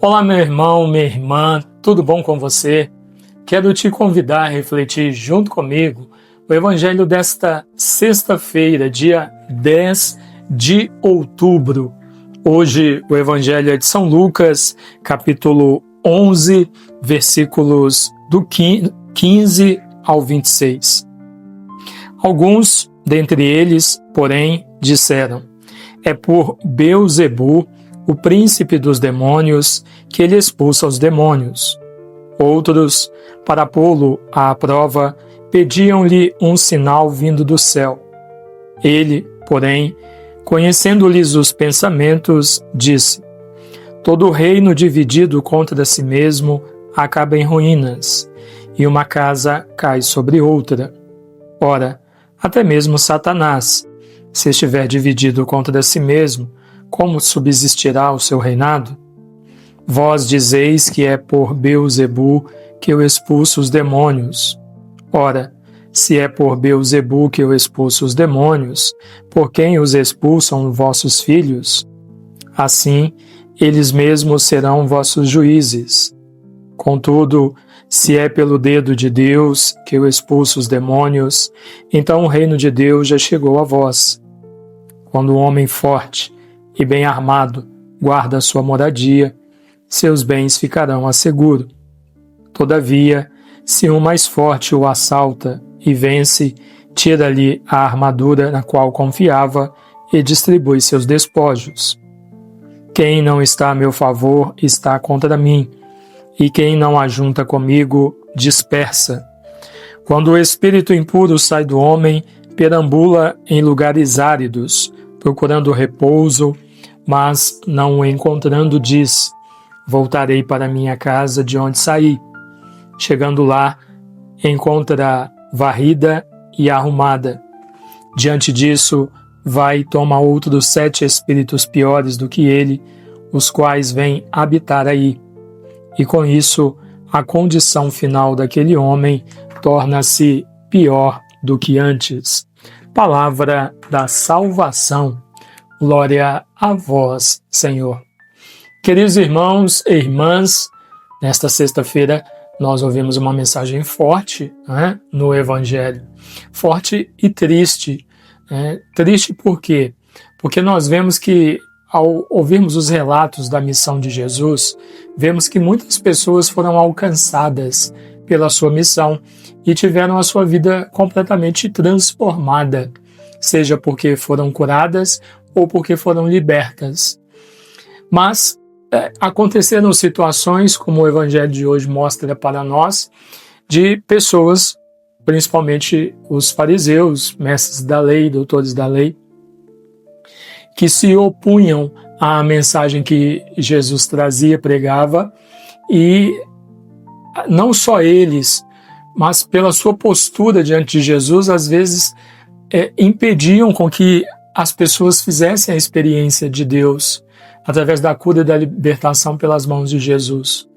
Olá, meu irmão, minha irmã, tudo bom com você? Quero te convidar a refletir junto comigo o Evangelho desta sexta-feira, dia 10 de outubro. Hoje o Evangelho é de São Lucas, capítulo 11, versículos do 15 ao 26. Alguns dentre eles, porém, disseram: é por Beelzebu, o príncipe dos demônios, que ele expulsa os demônios. Outros, para pô-lo à prova, pediam-lhe um sinal vindo do céu. Ele, porém, conhecendo-lhes os pensamentos, disse: todo reino dividido contra si mesmo acaba em ruínas, e uma casa cai sobre outra. Ora, até mesmo Satanás, se estiver dividido contra si mesmo, como subsistirá o seu reinado? Vós dizeis que é por Beelzebu que eu expulso os demônios. Ora, se é por Beelzebu que eu expulso os demônios, por quem os expulsam vossos filhos? Assim, eles mesmos serão vossos juízes. Contudo, se é pelo dedo de Deus que eu expulso os demônios, então o reino de Deus já chegou a vós. Quando o homem forte e bem armado guarda a sua moradia, seus bens ficarão a seguro. Todavia, se um mais forte o assalta e vence, tira-lhe a armadura na qual confiava e distribui seus despojos. Quem não está a meu favor está contra mim, e quem não ajunta comigo dispersa. Quando o espírito impuro sai do homem, perambula em lugares áridos, procurando repouso, mas não o encontrando, diz: voltarei para minha casa de onde saí. Chegando lá, encontra varrida e arrumada. Diante disso, vai e toma outros 7 espíritos piores do que ele, os quais vêm habitar aí. E com isso, a condição final daquele homem torna-se pior do que antes. Palavra da salvação. Glória a vós, Senhor. Queridos irmãos e irmãs, nesta sexta-feira nós ouvimos uma mensagem forte, né, no Evangelho. Forte e triste. Triste por quê? Porque nós vemos que, ao ouvirmos os relatos da missão de Jesus, vemos que muitas pessoas foram alcançadas pela sua missão e tiveram a sua vida completamente transformada, seja porque foram curadas ou porque foram libertas. Mas aconteceram situações, como o Evangelho de hoje mostra para nós, de pessoas, principalmente os fariseus, mestres da lei, doutores da lei, que se opunham à mensagem que Jesus trazia, pregava, e não só eles, mas pela sua postura diante de Jesus, às vezes impediam com que as pessoas fizessem a experiência de Deus através da cura e da libertação pelas mãos de Jesus,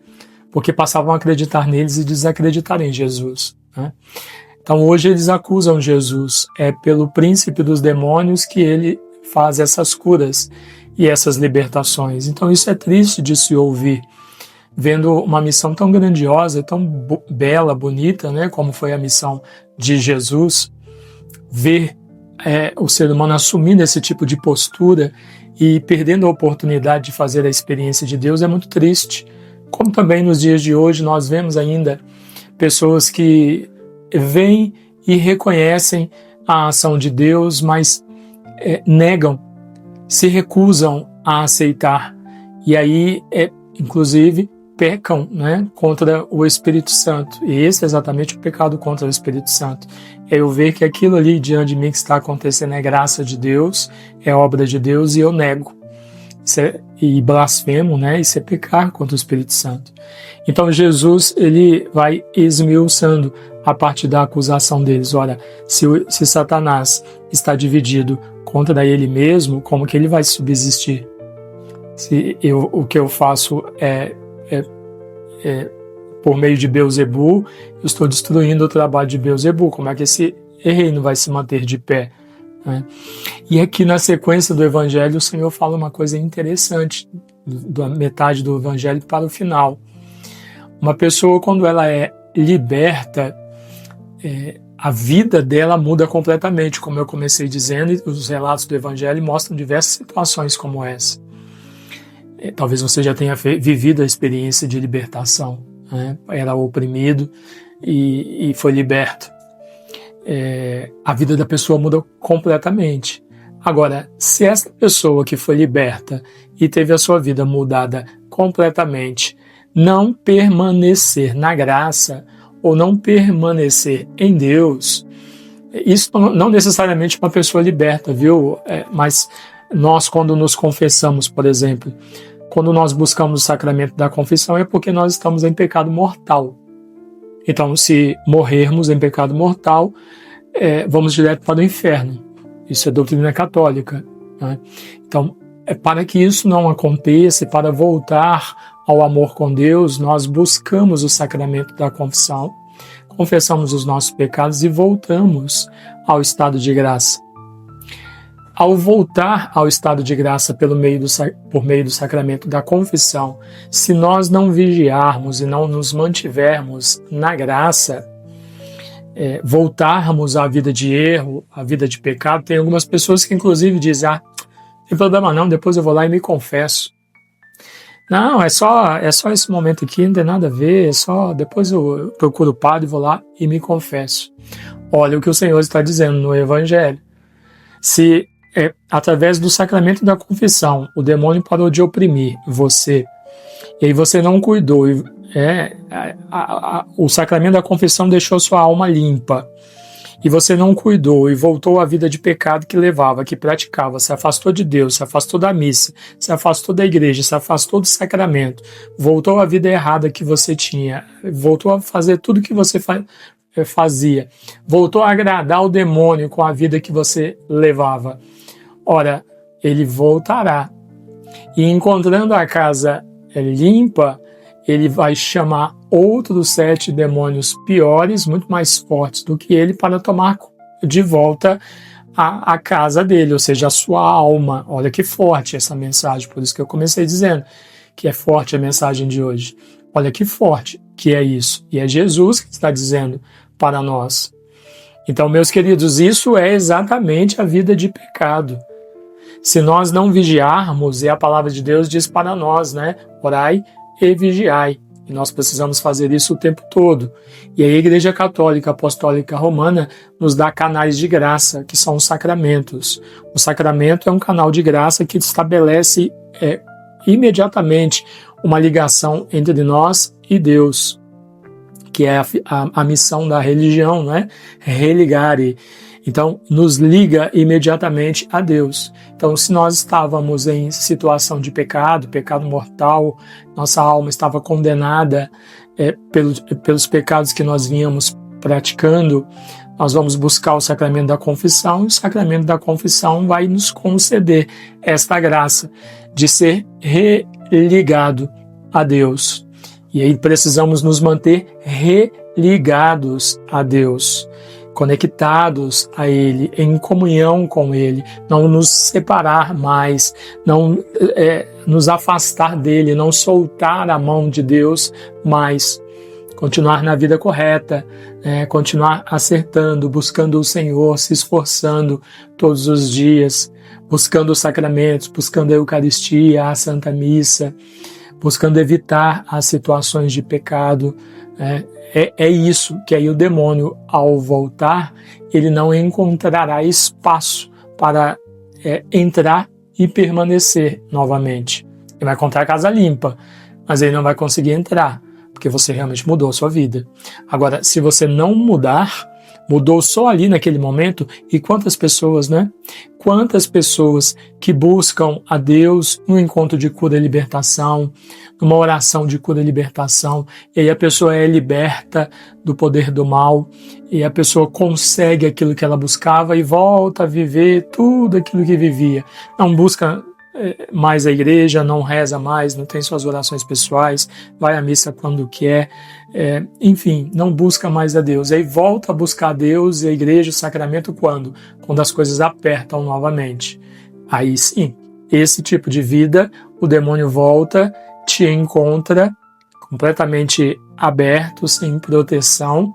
porque passavam a acreditar neles e desacreditar em Jesus, né? Então hoje eles acusam Jesus, é pelo príncipe dos demônios que ele faz essas curas e essas libertações. Então isso é triste de se ouvir, vendo uma missão tão grandiosa, tão bela, bonita, né, como foi a missão de Jesus, ver o ser humano assumindo esse tipo de postura e perdendo a oportunidade de fazer a experiência de Deus é muito triste. Como também nos dias de hoje nós vemos ainda pessoas que veem e reconhecem a ação de Deus, mas negam, se recusam a aceitar, e aí, inclusive, pecam, né, contra o Espírito Santo. E esse é exatamente o pecado contra o Espírito Santo. É eu ver que aquilo ali diante de mim que está acontecendo é graça de Deus, é obra de Deus, e eu nego. E blasfemo, né, isso é pecar contra o Espírito Santo. Então Jesus, ele vai esmiuçando a partir da acusação deles. Olha, se Satanás está dividido contra ele mesmo, como que ele vai subsistir? Se o que eu faço por meio de Beelzebu, eu estou destruindo o trabalho de Beelzebu, como é que esse reino vai se manter de pé? né? E aqui na sequência do Evangelho o Senhor fala uma coisa interessante. da metade do Evangelho para o final. Uma pessoa, quando ela é liberta, a vida dela muda completamente, como eu comecei dizendo, e os relatos do Evangelho mostram diversas situações como essa. Talvez você já tenha vivido a experiência de libertação, né? Era oprimido e foi liberto. A vida da pessoa muda completamente. Agora, se essa pessoa que foi liberta e teve a sua vida mudada completamente, não permanecer na graça ou não permanecer em Deus, isso não necessariamente uma pessoa liberta, viu? Mas nós, quando nos confessamos, por exemplo, quando nós buscamos o sacramento da confissão, é porque nós estamos em pecado mortal. Então, se morrermos em pecado mortal, vamos direto para o inferno. Isso é doutrina católica, né? Então, para que isso não aconteça, para voltar ao amor com Deus, nós buscamos o sacramento da confissão, confessamos os nossos pecados e voltamos ao estado de graça. Ao voltar ao estado de graça por meio do sacramento da confissão, se nós não vigiarmos e não nos mantivermos na graça, voltarmos à vida de erro, à vida de pecado, tem algumas pessoas que inclusive dizem, não tem problema não, depois eu vou lá e me confesso. Não, é só esse momento aqui, não tem nada a ver, depois eu procuro o padre, vou lá e me confesso. Olha o que o Senhor está dizendo no Evangelho. Se através do sacramento da confissão o demônio parou de oprimir você, e aí você não cuidou, o sacramento da confissão deixou sua alma limpa, e você não cuidou e voltou à vida de pecado que levava, que praticava, se afastou de Deus, se afastou da missa, se afastou da igreja, se afastou do sacramento, voltou à vida errada que você tinha, voltou a fazer tudo que você fazia, voltou a agradar o demônio com a vida que você levava. Ora, ele voltará, e encontrando a casa limpa, ele vai chamar outros 7 demônios piores, muito mais fortes do que ele, para tomar de volta a casa dele, ou seja, a sua alma. Olha que forte essa mensagem, por isso que eu comecei dizendo que é forte a mensagem de hoje. Olha que forte que é isso, e é Jesus que está dizendo para nós. Então, meus queridos, isso é exatamente a vida de pecado. Se nós não vigiarmos, e a palavra de Deus diz para nós, né? Orai e vigiai. E nós precisamos fazer isso o tempo todo. E a Igreja Católica Apostólica Romana nos dá canais de graça, que são os sacramentos. O sacramento é um canal de graça que estabelece imediatamente uma ligação entre nós e Deus, que é a missão da religião, né? Religare. Então, nos liga imediatamente a Deus. Então, se nós estávamos em situação de pecado mortal, nossa alma estava condenada pelos pecados que nós vínhamos praticando, nós vamos buscar o sacramento da confissão, e o sacramento da confissão vai nos conceder esta graça de ser religado a Deus. E aí precisamos nos manter religados a Deus, conectados a Ele, em comunhão com Ele, não nos separar mais, não nos afastar dEle, não soltar a mão de Deus mais, continuar na vida correta, continuar acertando, buscando o Senhor, se esforçando todos os dias, buscando os sacramentos, buscando a Eucaristia, a Santa Missa, buscando evitar as situações de pecado. É isso que aí o demônio, ao voltar, ele não encontrará espaço para entrar e permanecer novamente. Ele vai encontrar a casa limpa, mas ele não vai conseguir entrar, porque você realmente mudou a sua vida. Agora, se você não mudar, mudou só ali naquele momento, e quantas pessoas, né? Quantas pessoas que buscam a Deus no encontro de cura e libertação, numa oração de cura e libertação, e aí a pessoa é liberta do poder do mal, e a pessoa consegue aquilo que ela buscava e volta a viver tudo aquilo que vivia. Não busca mais a igreja, não reza mais, não tem suas orações pessoais, vai à missa quando quer, enfim, não busca mais a Deus. Aí volta a buscar a Deus e a igreja, o sacramento, quando? Quando as coisas apertam novamente. Aí sim, esse tipo de vida o demônio volta, te encontra completamente aberto, sem proteção,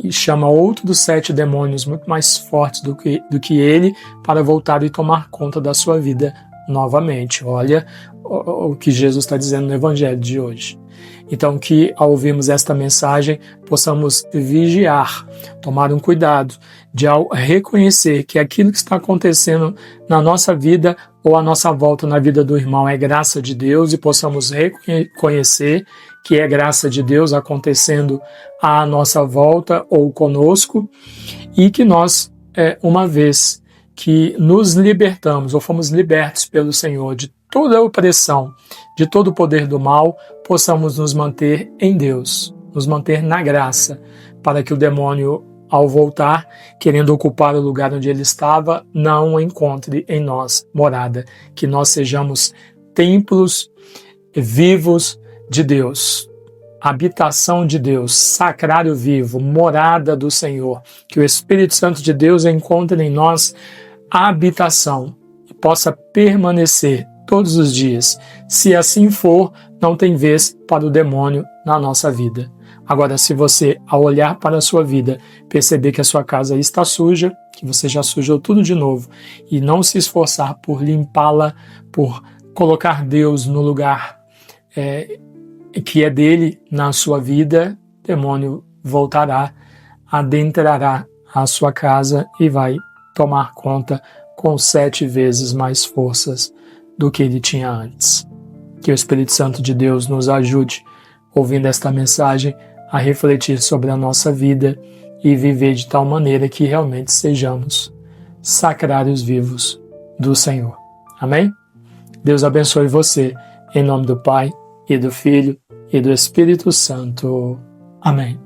e chama outro dos 7 demônios muito mais fortes do que ele para voltar e tomar conta da sua vida novamente. Olha o que Jesus está dizendo no Evangelho de hoje. Então, que ao ouvirmos esta mensagem, possamos vigiar, tomar um cuidado de, ao reconhecer que aquilo que está acontecendo na nossa vida ou à nossa volta na vida do irmão é graça de Deus, e possamos reconhecer que é graça de Deus acontecendo à nossa volta ou conosco, e que nós, uma vez que nos libertamos ou fomos libertos pelo Senhor de toda a opressão, de todo o poder do mal, possamos nos manter em Deus, nos manter na graça, para que o demônio, ao voltar, querendo ocupar o lugar onde ele estava, não encontre em nós morada, que nós sejamos templos vivos de Deus, habitação de Deus, sacrário vivo, morada do Senhor, que o Espírito Santo de Deus encontre em nós a habitação e possa permanecer todos os dias. Se assim for, não tem vez para o demônio na nossa vida. Agora, se você, ao olhar para a sua vida, perceber que a sua casa está suja, que você já sujou tudo de novo, e não se esforçar por limpá-la, por colocar Deus no lugar que é dele na sua vida, o demônio voltará, adentrará a sua casa e vai tomar conta com 7 vezes mais forças do que ele tinha antes. Que o Espírito Santo de Deus nos ajude, ouvindo esta mensagem, a refletir sobre a nossa vida e viver de tal maneira que realmente sejamos sacrários vivos do Senhor. Amém? Deus abençoe você, em nome do Pai, e do Filho, e do Espírito Santo. Amém.